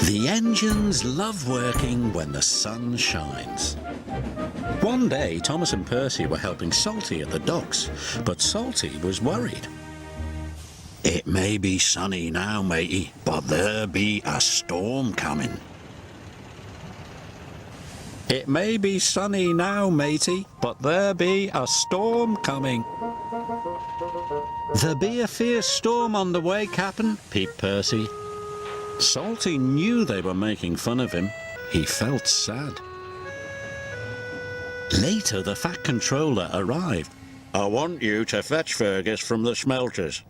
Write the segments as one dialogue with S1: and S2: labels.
S1: The engines love working when the sun shines. One day, Thomas and Percy were helping Salty at the docks, but Salty was worried. "It may be sunny now, matey, but there be a storm coming." "It may be sunny now, matey, but there be a storm coming." "There be a fierce storm on the way, Cap'n," peeped Percy. Salty knew they were making fun of him. He felt sad. Later, the Fat Controller arrived. "I want you to fetch Fergus from the smelters.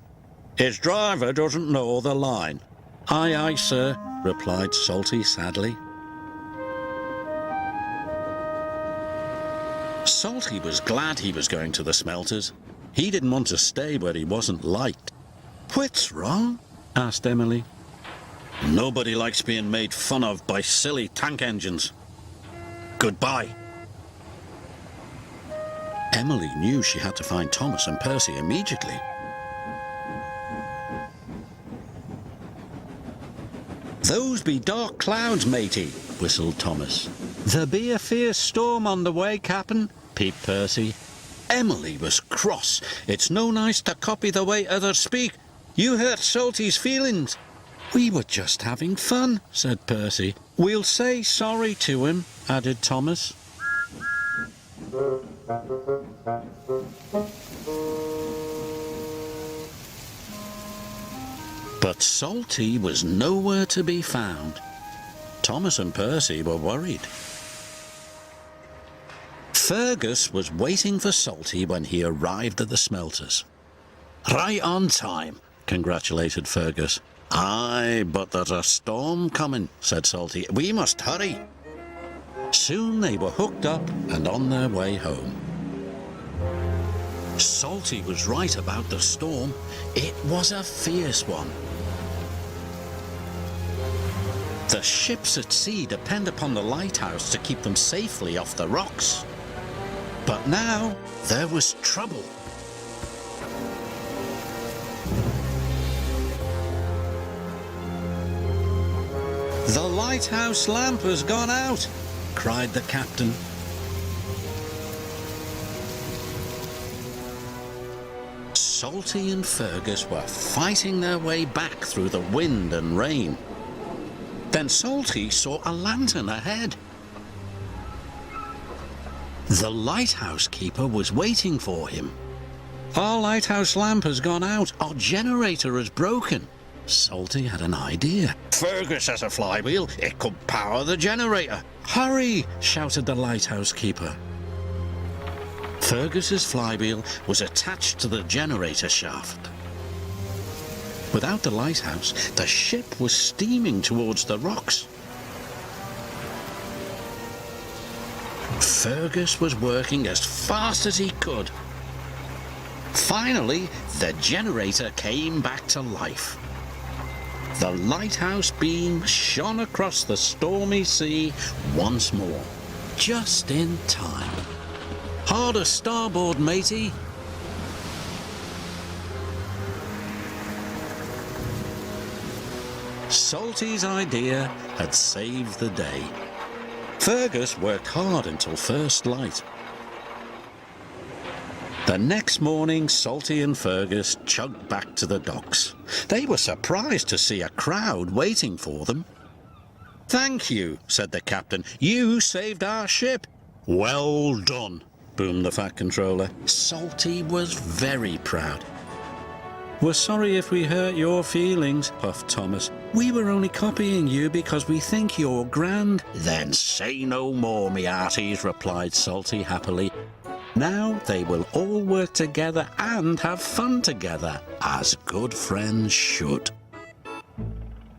S1: His driver doesn't know the line." "Aye, aye, sir," replied Salty sadly. Salty was glad he was going to the smelters. He didn't want to stay where he wasn't liked. "What's wrong?" asked Emily. "Nobody likes being made fun of by silly tank engines. Goodbye." Emily knew she had to find Thomas and Percy immediately. "Those be dark clouds, matey," whistled Thomas. "There be a fierce storm on the way, Cap'n," peeped Percy. Emily was cross. "It's no nice to copy the way others speak. You hurt Salty's feelings." "We were just having fun," said Percy. "We'll say sorry to him," added Thomas. But Salty was nowhere to be found. Thomas and Percy were worried. Fergus was waiting for Salty when he arrived at the smelters. "Right on time," congratulated Fergus. "Aye, but there's a storm coming," said Salty. "We must hurry." Soon they were hooked up and on their way home. Salty was right about the storm. It was a fierce one. The ships at sea depend upon the lighthouse to keep them safely off the rocks. But now there was trouble. "The lighthouse lamp has gone out," cried the captain. Salty and Fergus were fighting their way back through the wind and rain. Then Salty saw a lantern ahead. The lighthouse keeper was waiting for him. "Our lighthouse lamp has gone out. Our generator is broken." Salty had an idea. "Fergus has a flywheel. It could power the generator." "Hurry!" shouted the lighthouse keeper. Fergus's flywheel was attached to the generator shaft. Without the lighthouse, the ship was steaming towards the rocks. Fergus was working as fast as he could. Finally, the generator came back to life. The lighthouse beam shone across the stormy sea once more, just in time. "Harder starboard, matey." Salty's idea had saved the day. Fergus worked hard until first light. The next morning, Salty and Fergus chugged back to the docks. They were surprised to see a crowd waiting for them. "Thank you," said the captain. "You saved our ship." "Well done," boomed the Fat Controller. Salty was very proud. "We're sorry if we hurt your feelings," puffed Thomas. "We were only copying you because we think you're grand." "Then say no more, me hearties," replied Salty happily. Now they will all work together and have fun together, as good friends should.